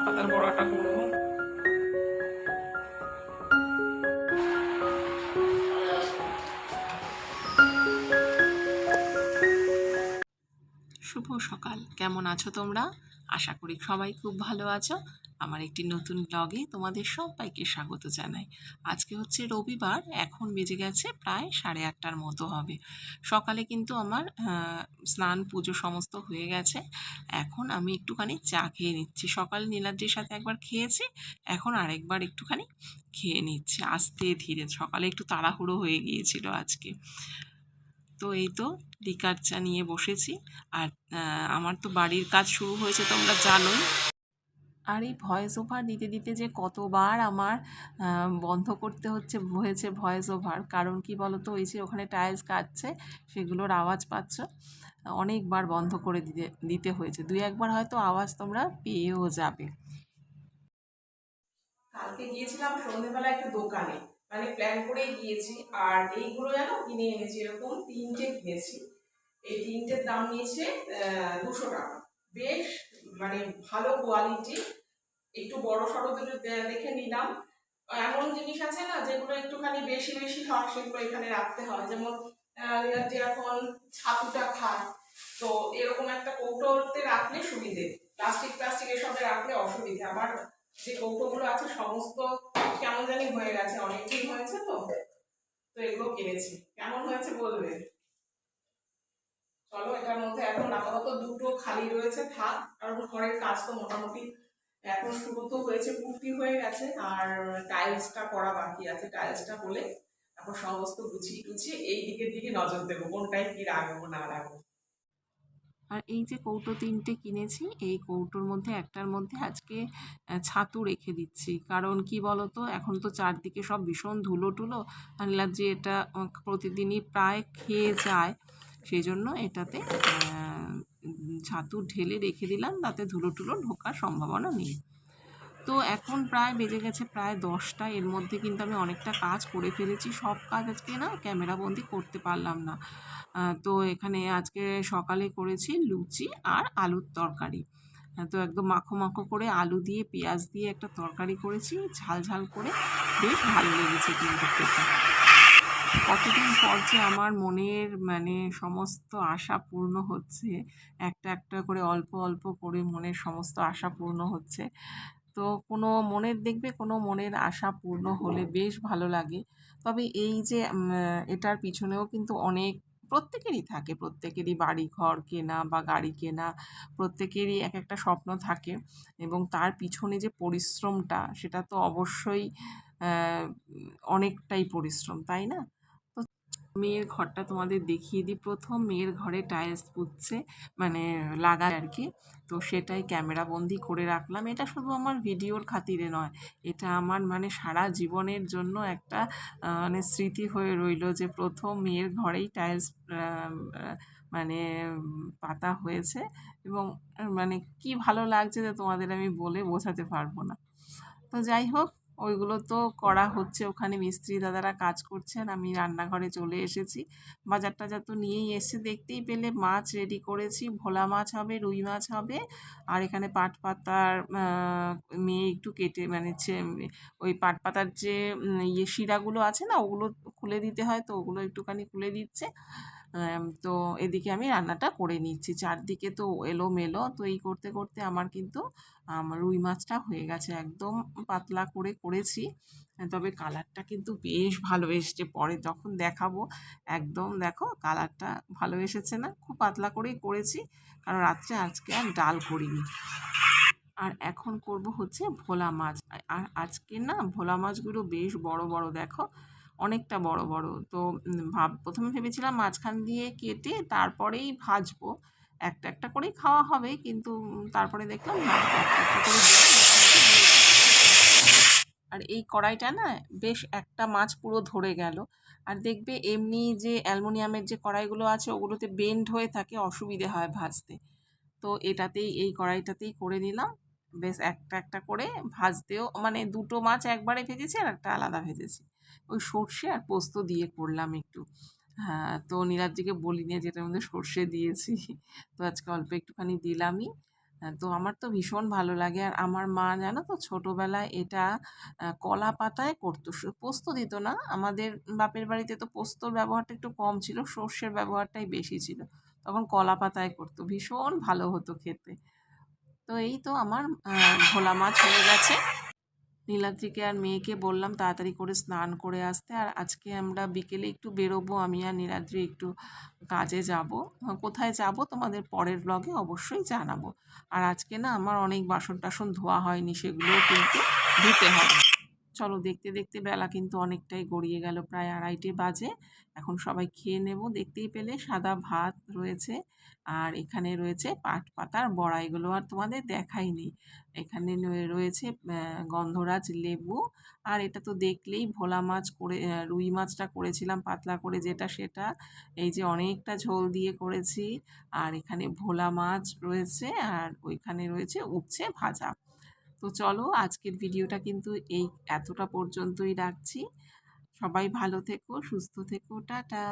পাতার বড়াটা করবো। শুভ সকাল, কেমন আছো তোমরা? আশা করি সবাই খুব ভালো আছো। আমার একটি নতুন ব্লগে তোমাদের সবাইকে স্বাগত জানাই। আজকে হচ্ছে রবিবার, এখন বেজে গেছে প্রায় 8:30টার মতো হবে। সকালে কিন্তু আমার স্নান পুজো সমস্ত হয়ে গেছে। এখন আমি একটুখানি চা খেয়ে নিচ্ছি। সকালে নীলাদ্রির সাথে একবার খেয়েছি, এখন আরেকবার একটুখানি খেয়ে নিচ্ছি আস্তে ধীরে। সকালে একটু তাড়াহুড়ো হয়ে গিয়েছিল আজকে। তো এই তো লিকার চা নিয়ে বসেছি। আর আমার তো বাড়ির কাজ শুরু হয়েছে তোমরা জানোই। আর এই ভয়েস ওভার দিতে দিতে যে কতবার আমার বন্ধ করতে হয়েছে ভয়েস ওভার, কারণ কি বলো তো, ওই যে ওখানে টাইলস কাটছে সেগুলোর আওয়াজ পাচ্ছ, অনেকবার বন্ধ করে দিতে দিতে হয়েছে। দুই একবার হয়তো আওয়াজ তোমরা পেয়েও যাবে। কালকে গিয়েছিলাম সন্ধ্যেবেলা একটু দোকানে, মানে প্ল্যান করেই গিয়েছি। আর এইগুলো জানো কিনে এনেছি, এরকম 3টে কিনেছি। এই 3টের দাম নিয়েছে 200 টাকা। বেশ মানে ভালো কোয়ালিটি, একটু বড় সড়ো দেখে নিলাম। এমন জিনিস আছে না যেগুলো একটুখানি বেশি বেশি হয়, সেগুলো এখানে রাখতে হয়। যেমন যে এখন ছাতুটা খায়, তো এরকম একটা কৌটোতে রাখলে সুবিধে। প্লাস্টিক প্লাস্টিক এসবে রাখলে অসুবিধে। আবার যে কৌটোগুলো আছে সমস্ত কেমন জানি হয়ে গেছে, অনেকদিন হয়েছে তো। তো এগুলো কিনেছি, কেমন হয়েছে বলবে। চলো, এটার মধ্যে এখন আপাতত দুটো খালি রয়েছে, থাক। কারণ ঘরের কাজ তো মোটামুটি এখন শুরু তো হয়েছে, পুটি হয়ে গেছে। আর টাইলসটা করা বাকি আছে, টাইলসটা বলে এখন সমস্ত গুছিয়ে টুছিয়ে এই দিকের দিকে নজর দেবো, কোনটায় কি রাখবো না রাখবো। আর এই যে কৌটো 3টে কিনেছি, এই কৌটোর মধ্যে একটার মধ্যে আজকে ছাতু রেখে দিচ্ছি। কারণ কি বলতো, এখন তো চারদিকে সব ভীষণ ধুলো টুলো, আর যে এটা প্রতিদিনই প্রায় খেয়ে যায়, সেই জন্য এটাতে ছাতু ঢেলে রেখে দিলাম, তাতে ধুলো টুলো ঢোকার সম্ভাবনা নেই। তো এখন প্রায় বেজে গেছে প্রায় 10টা। এর মধ্যে কিন্তু আমি অনেকটা কাজ করে ফেলেছি। সব কাজ আজকে না ক্যামেরাবন্দি করতে পারলাম না। তো এখানে আজকে সকালে করেছি লুচি আর আলুর তরকারি। তো একদম মাখো মাখো করে আলু দিয়ে পেঁয়াজ দিয়ে একটা তরকারি করেছি, ঝাল ঝাল করে। বেশ ভালো লেগেছে কিন্তু খেতে। কতদিন পর যে আমার মনের মানে সমস্ত আশা পূর্ণ হচ্ছে, একটা একটা করে অল্প অল্প করে মনের সমস্ত আশা পূর্ণ হচ্ছে। তো কোনো মনের দেখবে কোনো মনের আশা পূর্ণ হলে বেশ ভালো লাগে। তবে এই যে এটার পিছনেও কিন্তু অনেক, প্রত্যেকেরই থাকে, প্রত্যেকেরই বাড়ি ঘর কেনা বা গাড়ি কেনা, প্রত্যেকেরই এক একটা স্বপ্ন থাকে। এবং তার পিছনে যে পরিশ্রমটা, সেটা তো অবশ্যই অনেকটাই পরিশ্রম, তাই না? তো মেয়ের ঘরটা তোমাদের দেখিয়ে দিই। প্রথম মেয়ের ঘরে টাইলস পুতছে, মানে লাগায় আর কি। তো সেটাই ক্যামেরা বন্দি করে রাখলাম। এটা শুধু আমার ভিডিওর খাতিরে নয়, এটা আমার মানে সারা জীবনের জন্য একটা মানে স্মৃতি হয়ে রইল, যে প্রথম মেয়ের ঘরেই টাইলস মানে পাতা হয়েছে। এবং মানে কি ভালো লাগছে যে তোমাদের আমি বলে বোঝাতে পারবো না। তো যাই হোক, ওইগুলো তো করা হচ্ছে, ওখানে মিস্ত্রি দাদারা কাজ করছেন, আমি রান্নাঘরে চলে এসেছি। বাজার টাজার তো নিয়েই এসে, দেখতেই পেলে মাছ রেডি করেছি। ভোলা মাছ হবে, রুই মাছ হবে। আর এখানে পাট পাতার মেয়ে একটু কেটে মানে ওই পাট পাতার যে শিরাগুলো আছে না, ওগুলো খুলে দিতে হয়, তো ওগুলো একটুখানি খুলে দিচ্ছে। তো এদিকে আমি রান্নাটা করে নিচ্ছি, চারদিকে তো এলোমেলো। তো এই করতে করতে আমার কিন্তু রুই মাছটা হয়ে গেছে, একদম পাতলা করে করেছি। তবে কালারটা কিন্তু বেশ ভালো এসছে, পরে যখন দেখাবো। একদম দেখো কালারটা ভালো এসেছে না? খুব পাতলা করেই করেছি, কারণ রাত্রে আজকে আর ডাল করিনি। আর এখন করব হচ্ছে ভোলা মাছ। আর আজকে না ভোলা মাছগুলো বেশ বড় বড়, দেখো অনেকটা বড় বড়। তো প্রথমে ভেবেছিলাম মাঝখান দিয়ে কেটে তারপরেই ভাজবো, একটা একটা করেই খাওয়া হবে, কিন্তু তারপরে দেখলাম না, একটা একটা করে আর এই কড়াইটা না বেশ একটা মাছ পুরো ধরে গেল। আর দেখবে এমনি যে অ্যালুমিনিয়ামের যে কড়াইগুলো আছে, ওগুলোতে বেন্ড হয়ে থাকে, অসুবিধে হয় ভাজতে। তো এটাতেই, এই কড়াইটাতেই করে নিলাম। বেশ একটা একটা করে ভাজতেও, মানে দুটো মাছ একবারে ভেজেছি আর একটা আলাদা ভেজেছি। ওই সর্ষে আর পোস্ত দিয়ে করলাম একটু। হ্যাঁ, তো নীলাদ্রিকে বলিনি যেটার মধ্যে সর্ষে দিয়েছি, তো আজকে অল্প একটুখানি দিলামই। তো আমার তো ভীষণ ভালো লাগে। আর আমার মা জানো তো ছোটবেলায় এটা কলা পাতায় করতো। পোস্ত দিত না। আমাদের বাপের বাড়িতে তো পোস্তর ব্যবহারটা একটু কম ছিল, সর্ষের ব্যবহারটাই বেশি ছিল। তখন কলা পাতায় করতো। ভীষণ ভালো হতো খেতে। তো এই তো আমার ভোলা মাছ হয়ে গেছে। নীলাদ্রিকে আর মেয়েকে বললাম তাড়াতাড়ি করে স্নান করে আসতে। আর আজকে আমরা বিকেলে একটু বেরোবো, আমি আর নীলাদ্রি একটু কাজে যাব। কোথায় যাব তোমাদের পরের ব্লগে অবশ্যই জানাবো। আর আজকে না আমার অনেক বাসন-টাসন ধোয়া হয়নি, সেগুলোও কিন্তু ধুতে হবে। চলো দেখতে দেখতে বেলা কিন্তু অনেকটাই গড়িয়ে গেল, প্রায় 2:30 বাজে। এখন সবাই খেয়ে নেব। দেখতেই পেলে সাদা ভাত রয়েছে আর এখানে রয়েছে পাট পাতার বড়া, এগুলো আর তোমাদের দেখাইনি। এখানে রয়েছে গন্ধরাজ লেবু। আর এটা তো দেখলেই ভোলা মাছ করে, রুই মাছটা করেছিলাম পাতলা করে যেটা সেটা। এই যে অনেকটা ঝোল দিয়ে করেছি। আর এখানে ভোলা মাছ রয়েছে আর ওইখানে রয়েছে উচ্ছে ভাজা। তো চলো আজকের ভিডিওটা কিন্তু এই এতটা পর্যন্তই রাখছি। সবাই ভালো থেকো, সুস্থ থেকো, টাটা।